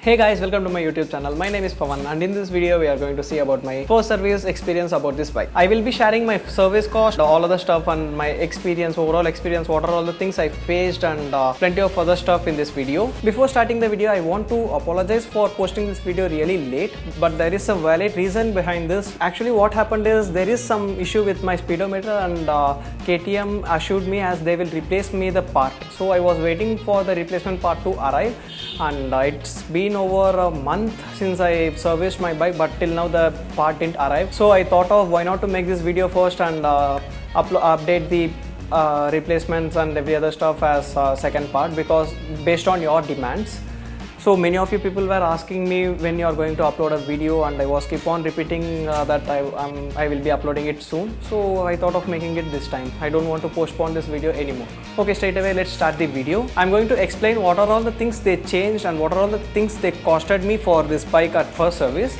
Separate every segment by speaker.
Speaker 1: Hey guys, welcome to my YouTube channel. My name is Pawan and in this video we are going to see about my first service experience about this bike. I will be sharing my service cost, all other stuff and my experience, overall experience, what are all the things I faced and plenty of other stuff in this video. Before starting the video, I want to apologize for posting this video really late, but there is a valid reason behind this. Actually what happened is there is some issue with my speedometer and KTM assured me as they will replace me the part. So I was waiting for the replacement part to arrive and it's been over a month since I serviced my bike, but till now the part didn't arrive. So I thought of why not to make this video first and update the replacements and every other stuff as second part, because based on your demands. So many of you people were asking me when you are going to upload a video, and I was keep on repeating that I will be uploading it soon. So I thought of making it this time. I don't want to postpone this video anymore. Okay, straight away let's start the video. I'm going to explain what are all the things they changed and what are all the things they costed me for this bike at first service.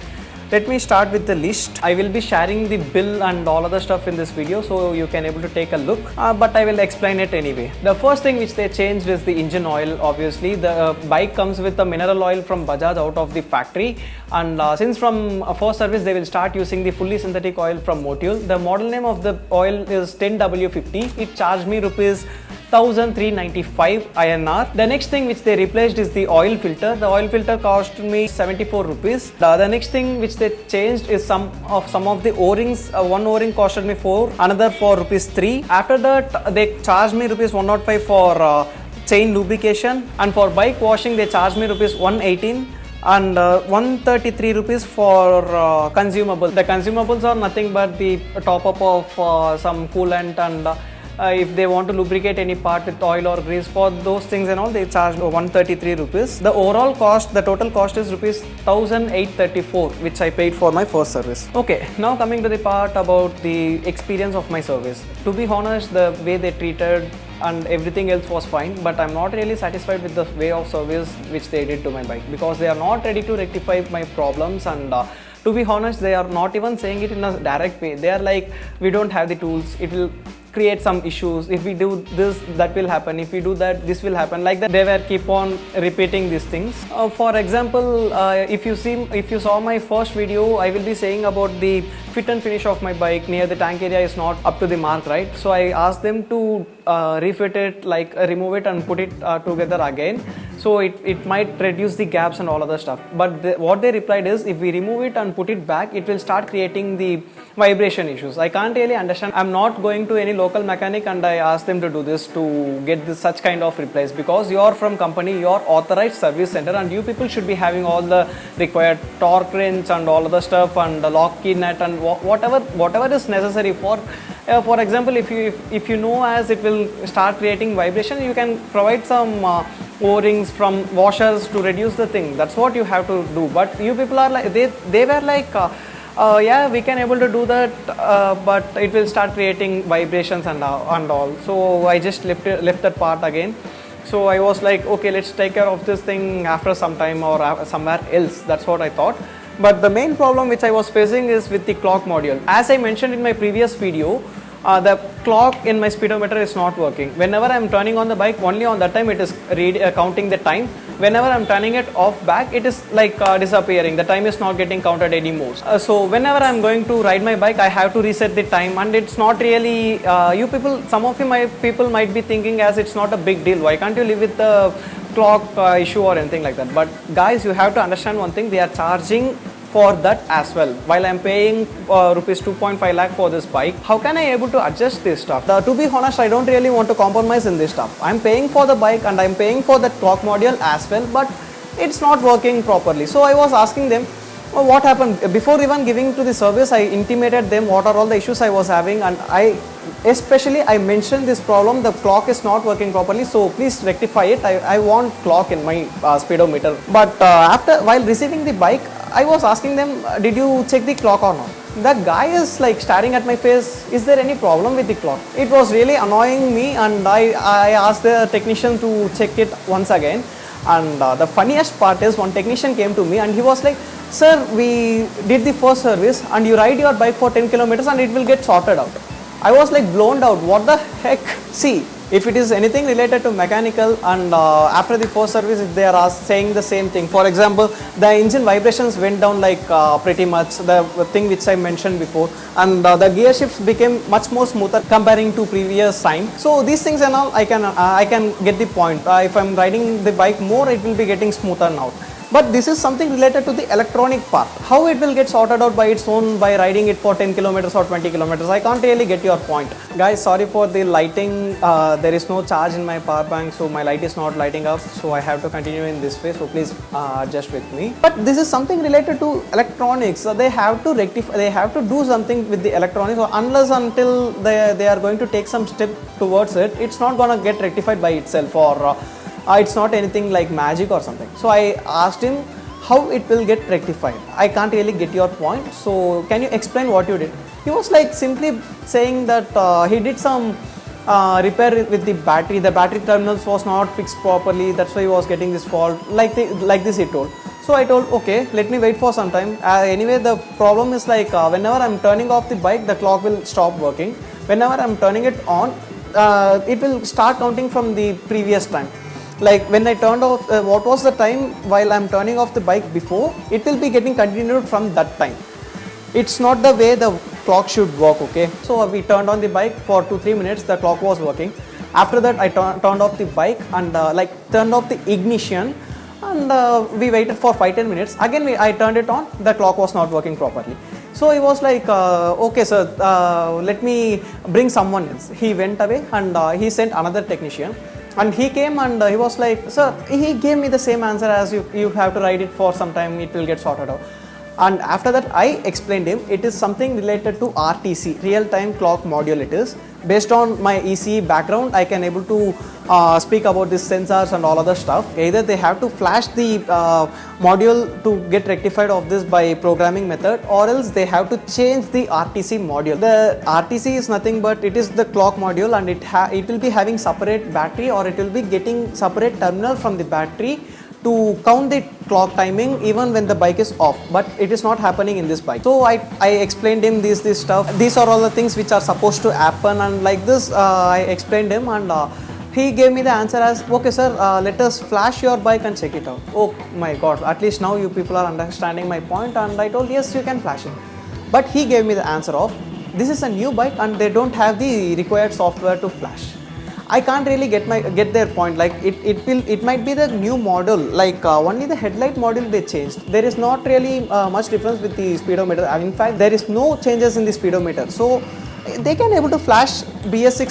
Speaker 1: Let me start with the list. I will be sharing the bill and all other stuff in this video, so you can able to take a look, but I will explain it anyway. The first thing which they changed is the engine oil. Obviously the bike comes with a mineral oil from Bajaj out of the factory, and since from first service they will start using the fully synthetic oil from Motul. The model name of the oil is 10W50. It charged me rupees 1395 INR. The next thing which they replaced is the oil filter. The oil filter cost me 74 rupees. The next thing which they changed is some of the O-rings. One O-ring costed me 4, another for rupees 3. After that they charged me rupees 105 for chain lubrication, and for bike washing they charged me rupees 118 and 133 rupees for consumable. The consumables are nothing but the top up of some coolant and if they want to lubricate any part with oil or grease, for those things and all they charge 133 rupees. The overall cost, the total cost is rupees 1834, which I paid for my first service. Okay, now coming to the part about the experience of my service. To be honest, the way they treated and everything else was fine, but I'm not really satisfied with the way of service which they did to my bike, because they are not ready to rectify my problems, and to be honest they are not even saying it in a direct way. They are like, we don't have the tools, it will create some issues, if we do this that will happen, if we do that this will happen, like that they were keep on repeating these things. For example, if you saw my first video, I will be saying about the fit and finish of my bike. Near the tank area is not up to the mark, right? So I asked them to refit it, like remove it and put it together again, so it might reduce the gaps and all other stuff. But what they replied is, if we remove it and put it back, it will start creating the vibration issues. I can't really understand. I'm not going to any local mechanic and I asked them to do this, to get this such kind of replies, because you are from company, you are authorized service center, and you people should be having all the required torque wrench and all other stuff and the lock key nut and whatever is necessary for example, if you know as it will start creating vibration, you can provide some O-rings from washers to reduce the thing. That's what you have to do. But you people are like, they were like, yeah, we can able to do that, but it will start creating vibrations and all. So I just left that part again. So I was like, okay, let's take care of this thing after some time or somewhere else. That's what I thought. But the main problem which I was facing is with the clock module. As I mentioned in my previous video, the clock in my speedometer is not working. Whenever I am turning on the bike, only on that time it is counting the time. Whenever I am turning it off back, it is like disappearing. The time is not getting counted anymore. So whenever I am going to ride my bike, I have to reset the time, and it's not really, you people, some of you people might be thinking as it's not a big deal. Why can't you live with the clock issue or anything like that? But guys, you have to understand one thing, they are charging for that as well. While I'm paying rupees 2.5 lakh for this bike, how can I able to adjust this stuff? To be honest, I don't really want to compromise in this stuff. I'm paying for the bike and I'm paying for that clock module as well, but it's not working properly. So I was asking them, what happened? Before even giving to the service, I intimated them what are all the issues I was having, and I mentioned this problem, the clock is not working properly, so please rectify it. I want clock in my speedometer. But while receiving the bike, I was asking them, did you check the clock or not? The guy is like staring at my face, is there any problem with the clock? It was really annoying me, and I asked the technician to check it once again. And the funniest part is, one technician came to me and he was like, sir, we did the first service and you ride your bike for 10 kilometers and it will get sorted out. I was like blown out. What the heck? See, If it is anything related to mechanical and after the first service if they are saying the same thing, for example the engine vibrations went down like pretty much the thing which I mentioned before, and the gear shifts became much more smoother comparing to previous time. So these things and all I can get the point. If I'm riding the bike more, it will be getting smoother now. But this is something related to the electronic part. How it will get sorted out by its own by riding it for 10 kilometers or 20 kilometers. I can't really get your point. Guys, sorry for the lighting. There is no charge in my power bank, so my light is not lighting up. So I have to continue in this way. So please adjust with me. But this is something related to electronics. So they have to rectify. They have to do something with the electronics. So unless until they are going to take some step towards it, it's not gonna get rectified by itself, or it's not anything like magic or something. So I asked him how it will get rectified. I can't really get your point, so can you explain what you did? He was like simply saying that he did some repair with the battery. The battery terminals was not fixed properly, that's why he was getting this fault, like this he told. So I told, okay, let me wait for some time. Anyway, the problem is like whenever I'm turning off the bike, the clock will stop working. Whenever I'm turning it on, it will start counting from the previous time. Like when I turned off, what was the time while I'm turning off the bike before, it will be getting continued from that time. It's not the way the clock should work, okay? So we turned on the bike for 2-3 minutes, the clock was working. After that I turned off the bike and turned off the ignition, and we waited for 5-10 minutes. Again I turned it on, the clock was not working properly. So he was like, okay sir, let me bring someone else. He went away and he sent another technician. And he came and he was like, sir, he gave me the same answer as you have to ride it for some time, it will get sorted out. And after that I explained him, it is something related to RTC, real-time clock module it is. Based on my ECE background, I can able to speak about these sensors and all other stuff. Either they have to flash the module to get rectified of this by programming method, or else they have to change the RTC module. The RTC is nothing but it is the clock module, and it will be having separate battery, or it will be getting separate terminal from the battery to count the clock timing even when the bike is off, but it is not happening in this bike. So I explained him this stuff. These are all the things which are supposed to happen, and like this I explained him, and he gave me the answer as, okay sir, let us flash your bike and check it out. Oh my god, at least now you people are understanding my point. And I told, yes, you can flash it. But he gave me the answer of, this is a new bike and they don't have the required software to flash. I can't really get their point. Like it might be the new model, like only the headlight module they changed. There is not really much difference with the speedometer. In fact, there is no changes in the speedometer. So they can able to flash BS6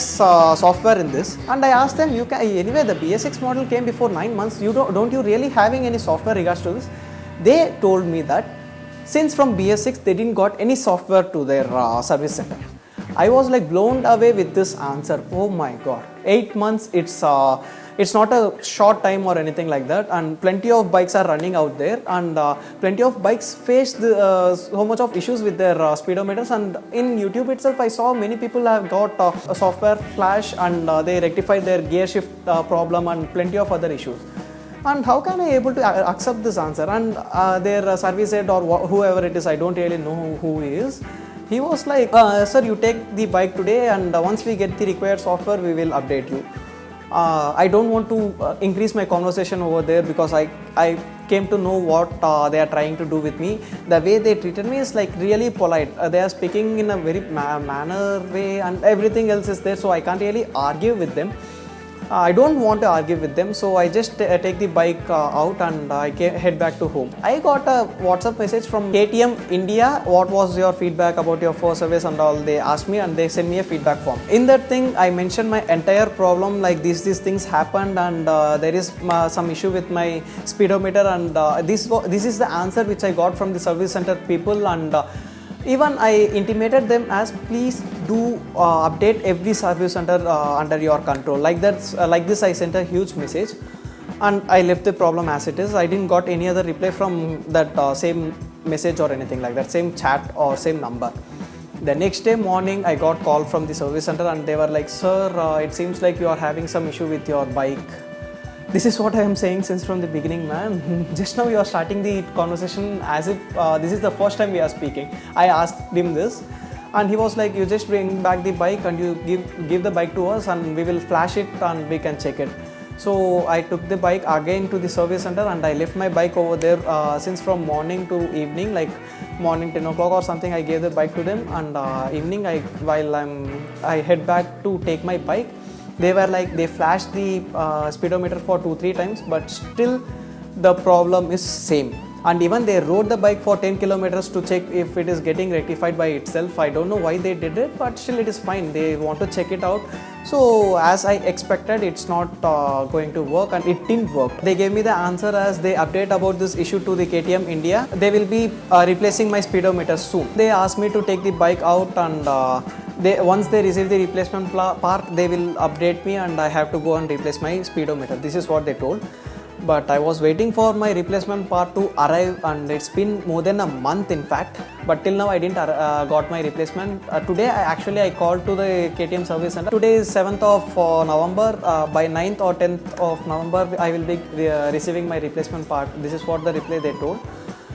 Speaker 1: software in this. And I asked them, anyway the BS6 model came before 9 months. You don't you really having any software regards to this? They told me that since from BS6 they didn't got any software to their service center. I was like blown away with this answer. Oh my god, 8 months, it's not a short time or anything like that, and plenty of bikes are running out there, and plenty of bikes face so much of issues with their speedometers. And in YouTube itself I saw many people have got a software flash, and they rectified their gear shift problem and plenty of other issues. And how can I able to accept this answer? And their service head or whoever it is, I don't really know who he is. He was like, sir, you take the bike today, and once we get the required software, we will update you. I don't want to increase my conversation over there, because I came to know what they are trying to do with me. The way they treated me is like really polite. They are speaking in a very manner way, and everything else is there, so I can't really argue with them. I don't want to argue with them, so I just take the bike out and I head back to home. I got a WhatsApp message from KTM India. What was your feedback about your first service and all? They asked me, and they sent me a feedback form. In that thing, I mentioned my entire problem, like these things happened, and there is some issue with my speedometer, and this is the answer which I got from the service center people. And even I intimated them as, please do update every service center under your control. Like this I sent a huge message, and I left the problem as it is. I didn't got any other reply from that same message or anything like that, same chat or same number. The next day morning I got call from the service center, and they were like, sir, it seems like you are having some issue with your bike. This is what I am saying since from the beginning, man. Just now you are starting the conversation as if this is the first time we are speaking. I asked him this. and he was like, you just bring back the bike and you give the bike to us and we will flash it and we can check it. So I took the bike again to the service center and I left my bike over there since from morning to evening, like morning 10 o'clock or something. I gave the bike to them, and evening I head back to take my bike. They were like, they flashed the speedometer for 2-3 times, but still the problem is same. And even they rode the bike for 10 kilometers to check if it is getting rectified by itself. I don't know why they did it, but still it is fine. They want to check it out. So as I expected, it's not going to work, and it didn't work. They gave me the answer as they update about this issue to the KTM India. They will be replacing my speedometer soon. They asked me to take the bike out, and once they receive the replacement part, they will update me and I have to go and replace my speedometer. This is what they told. But I was waiting for my replacement part to arrive, and it's been more than a month in fact, but till now I didn't got my replacement. Today I called to the KTM service center. Today is 7th of November. By 9th or 10th of November I will be receiving my replacement part. This is what the reply they told.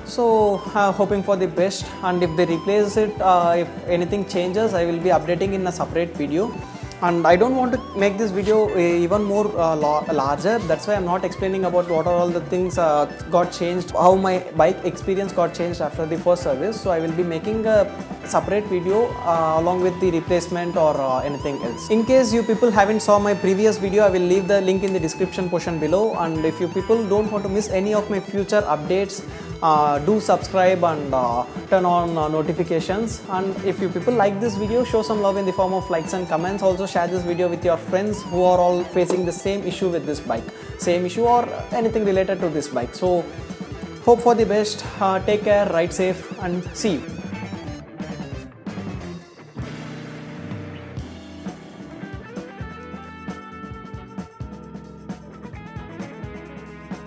Speaker 1: So hoping for the best, and if they replace it, if anything changes, I will be updating in a separate video. And I don't want to make this video even more larger. That's why I'm not explaining about what are all the things got changed, how my bike experience got changed after the first service. So I will be making a separate video along with the replacement or anything else. In case you people haven't saw my previous video, I will leave the link in the description portion below. And if you people don't want to miss any of my future updates, do subscribe and turn on notifications. And if you people like this video, show some love in the form of likes and comments. Also share this video with your friends who are all facing the same issue with this bike, same issue or anything related to this bike. So hope for the best, take care, ride safe, and see you.